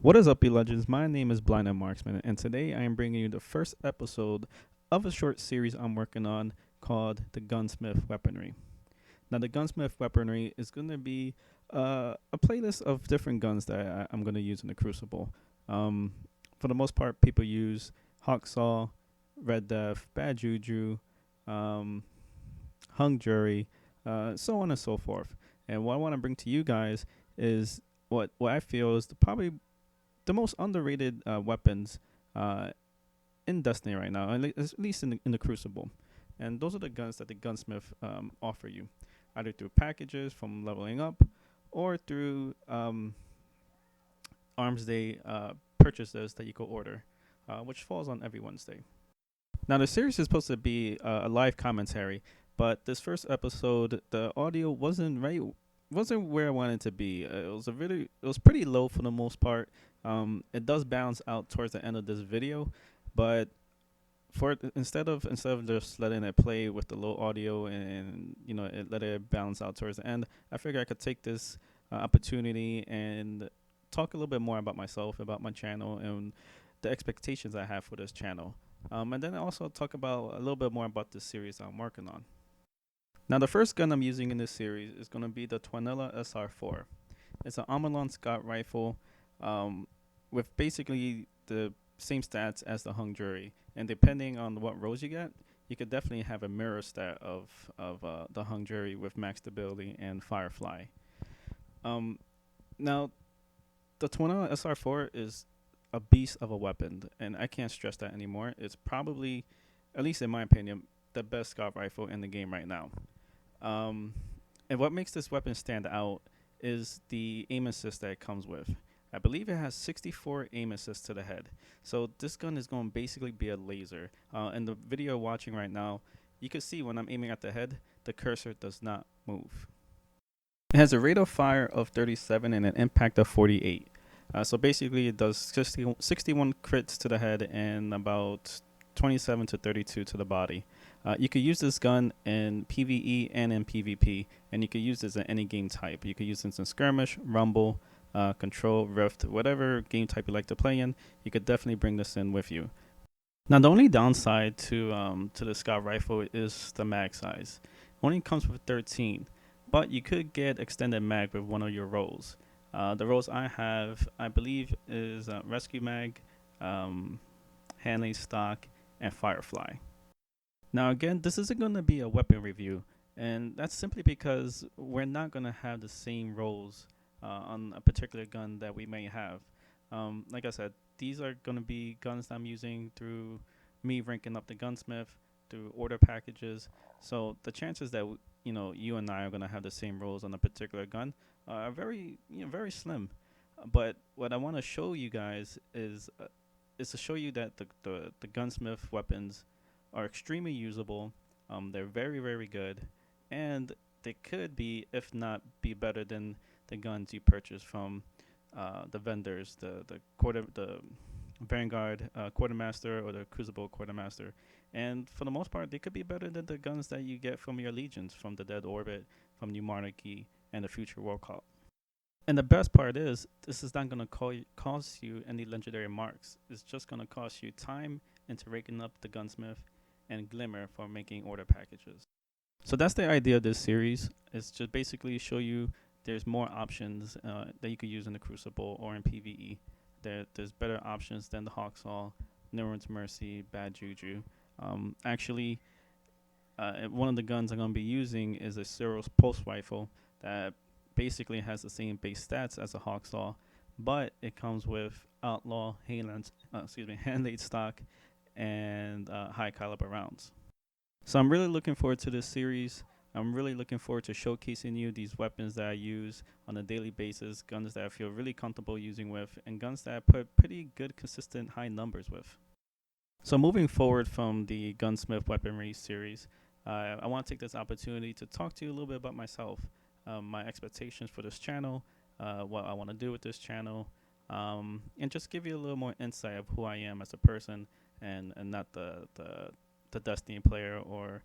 What is up, you legends? My name is Blind and Marksman, and today I am bringing you the first episode of a short series I'm working on called the Gunsmith Weaponry. Now, the Gunsmith Weaponry is going to be a playlist of different guns that I'm going to use in the Crucible. Um, for the most part, people use Hawksaw, Red Death, Bad Juju, um, Hung Jury, so on and so forth. And what I want to bring to you guys is what I feel is probably the most underrated weapons uh, in Destiny right now, at least in the Crucible. And those are the guns that the Gunsmith offer you, either through packages from leveling up, or through Arms Day purchases that you can order, which falls on every Wednesday. Now, the series is supposed to be a live commentary, but this first episode, the audio wasn't where I wanted it to be. It was pretty low for the most part. It does balance out towards the end of this video, but instead of just letting it play with the low audio and let it balance out towards the end, I figured I could take this opportunity and talk a little bit more about myself, about my channel, and the expectations I have for this channel. And then also talk about a little bit more about this series I'm working on. Now, the first gun I'm using in this series is going to be the Twanella SR4. It's an Amelon Scott rifle with basically the same stats as the Hung Jury. And depending on what rolls you get, you could definitely have a mirror stat of the Hung Jury with max stability and Firefly. Now, the Twanella SR4 is a beast of a weapon, and I can't stress that anymore. It's probably, at least in my opinion, the best scout rifle in the game right now. And what makes this weapon stand out is the aim assist that it comes with. I believe it has 64 aim assists to the head. So this gun is going to basically be a laser. In the video watching right now, you can see when I'm aiming at the head, the cursor does not move. It has a rate of fire of 37 and an impact of 48. So basically it does 61 crits to the head and about 27 to 32 to the body. You could use this gun in PvE and in PvP, and you could use this in any game type. You could use this in skirmish, rumble, control, rift, whatever game type you like to play in. You could definitely bring this in with you. Now, the only downside to the scout rifle is the mag size. It only comes with 13, but you could get extended mag with one of your rolls. The rolls I have, I believe, is Rescue Mag, Handley Stock, and Firefly. Now, again, this isn't going to be a weapon review, and that's simply because we're not going to have the same rolls on a particular gun that we may have. Like I said, these are going to be guns that I'm using through me ranking up the gunsmith, through order packages. So the chances that you and I are going to have the same rolls on a particular gun are very slim. But what I want to show you guys is to show you that the gunsmith weapons are extremely usable. They're very, very good, and they could be, if not be better than the guns you purchase from the vendors, the Vanguard Quartermaster or the Crucible Quartermaster. And for the most part, they could be better than the guns that you get from your legions, from the Dead Orbit, from New Monarchy, and the Future World Cup. And the best part is, this is not going to cost you any legendary marks. It's just going to cost you time into ranking up the gunsmith and glimmer for making order packages. So that's the idea of this series. It's just basically show you there's more options that you could use in the Crucible or in PvE. There's better options than the Hawksaw, Nirwan's Mercy, Bad Juju. Actually, one of the guns I'm going to be using is a Cyril's Pulse Rifle that basically has the same base stats as a Hawksaw, but it comes with Outlaw, Handlaid stock, and high caliber rounds. So I'm really looking forward to this series. I'm really looking forward to showcasing you these weapons that I use on a daily basis, guns that I feel really comfortable using with, and guns that I put pretty good, consistent, high numbers with. So moving forward from the Gunsmith Weaponry series, I want to take this opportunity to talk to you a little bit about myself, my expectations for this channel, what I want to do with this channel, and just give you a little more insight of who I am as a person, and not the Destiny player, or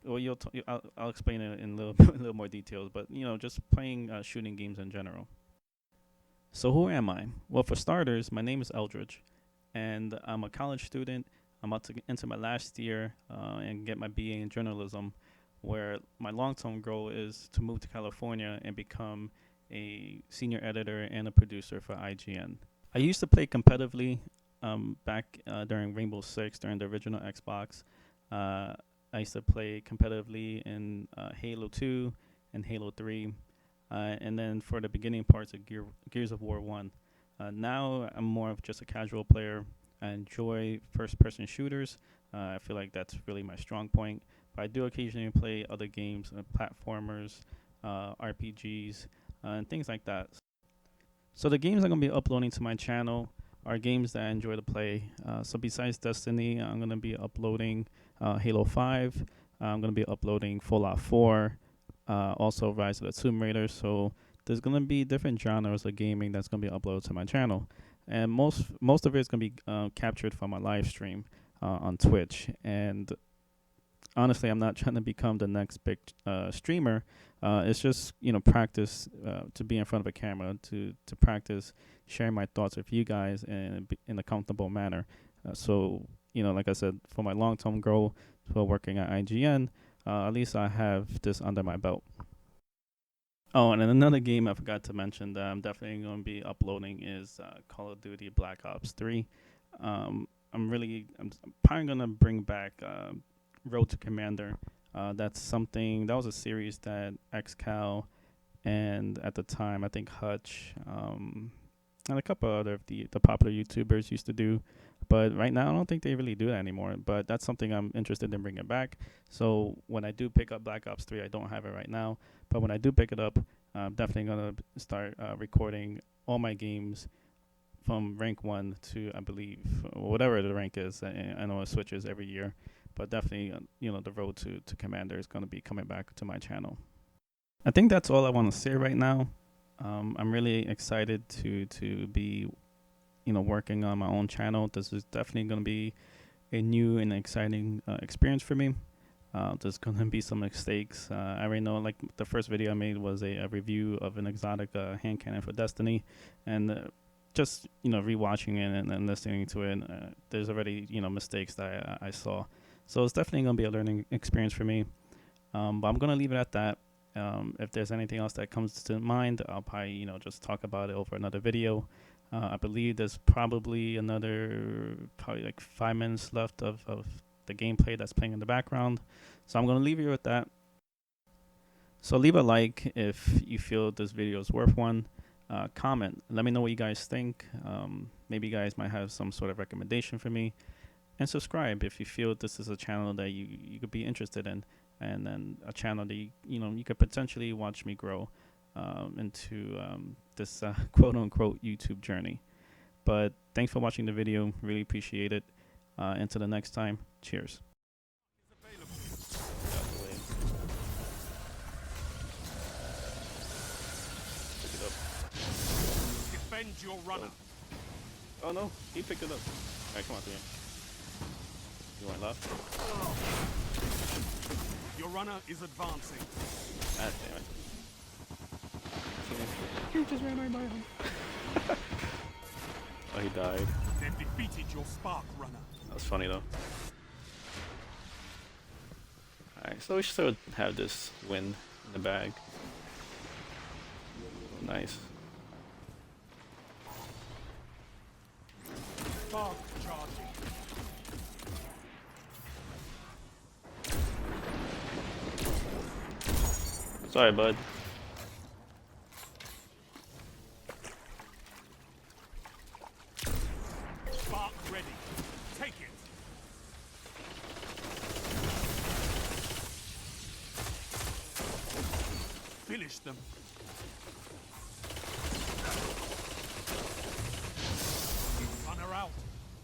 well, I'll explain it in a little a little more details, but just playing shooting games in general. So who am I? Well, for starters, my name is Eldridge, and I'm a college student. I'm about to get into my last year and get my BA in journalism, where my long-term goal is to move to California and become a senior editor and a producer for IGN. I used to play competitively back during Rainbow Six, during the original Xbox. Uh, I used to play competitively in Halo 2 and Halo 3, and then for the beginning parts of Gears of War 1. Now I'm more of just a casual player. I enjoy first-person shooters. I feel like that's really my strong point. But I do occasionally play other games, platformers, RPGs, and things like that. So the games I'm gonna be uploading to my channel are games that I enjoy to play. So besides Destiny, I'm gonna be uploading Halo 5. I'm gonna be uploading Fallout 4, also Rise of the Tomb Raider. So there's gonna be different genres of gaming that's gonna be uploaded to my channel, and most of it is gonna be captured from my live stream on Twitch. And honestly, I'm not trying to become the next big streamer. It's just practice to be in front of a camera, to practice sharing my thoughts with you guys in a comfortable manner. So like I said, for my long-term goal for working at IGN, at least I have this under my belt. Oh, and then another game I forgot to mention that I'm definitely going to be uploading is Call of Duty Black Ops 3. I'm probably going to bring back Road to Commander. That was a series that XCal and at the time I think Hutch and a couple other of the popular YouTubers used to do. But right now I don't think they really do that anymore. But that's something I'm interested in bringing back. So when I do pick up Black Ops 3, I don't have it right now. But when I do pick it up, I'm definitely going to start recording all my games from rank 1 to, I believe, whatever the rank is. I know it switches every year. But definitely, the road to Commander is going to be coming back to my channel. I think that's all I want to say right now. I'm really excited to be, working on my own channel. This is definitely going to be a new and exciting experience for me. There's going to be some mistakes. I already know, like, the first video I made was a review of an exotic hand cannon for Destiny. And just, rewatching it and listening to it, there's already, mistakes that I saw. So it's definitely going to be a learning experience for me. But I'm going to leave it at that. If there's anything else that comes to mind, I'll probably, just talk about it over another video. I believe there's probably like 5 minutes left of the gameplay that's playing in the background. So I'm going to leave you with that. So leave a like if you feel this video is worth one. Comment. Let me know what you guys think. Maybe you guys might have some sort of recommendation for me. And subscribe if you feel this is a channel that you could be interested in, and then a channel that you could potentially watch me grow into this quote-unquote YouTube journey. But thanks for watching the video. Really appreciate it. Until the next time, cheers. Pick it up. Defend your runner. Oh no, he picked it up. Alright, come on, Theo. You want left? Your runner is advancing. God damn it. You just ran right by him. Oh, he died. They've defeated your spark runner. That was funny though. Alright, so we should still have this win in the bag. Nice. Spark charging. Sorry, bud. Spark ready. Take it. Finish them. Runner out.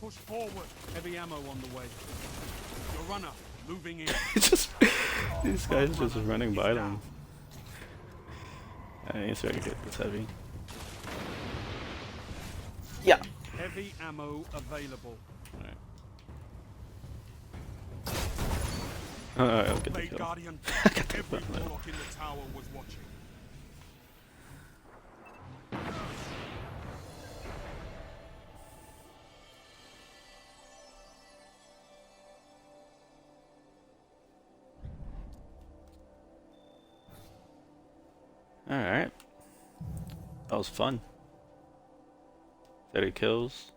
Push forward. Heavy ammo on the way. Your runner moving in. These guys just running by them. I ain't sure I can get this heavy. Yeah. Heavy ammo available. Alright. I'll get the Blade kill. Guardian. Every warlock in the tower was watching. Alright. That was fun. 30 kills.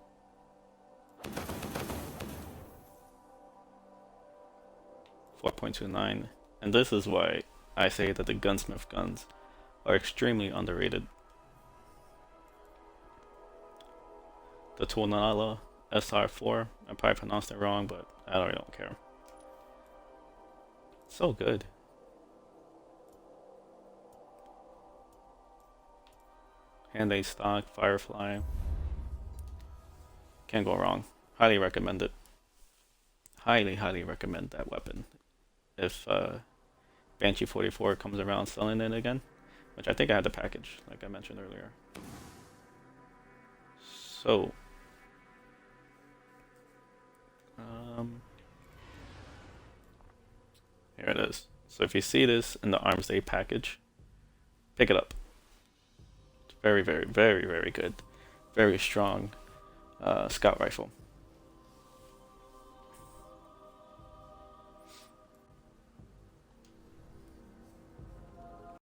.29, and this is why I say that the Gunsmith guns are extremely underrated. The Tuonala SR4, I probably pronounced it wrong, but I really don't care. So good. Hand A stock, Firefly. Can't go wrong. Highly recommend it. Highly, highly recommend that weapon. If Banshee 44 comes around selling it again, which I think I had the package, like I mentioned earlier. So, here it is. So if you see this in the Arms Day package, pick it up. It's very, very, very, very good. Very strong scout rifle.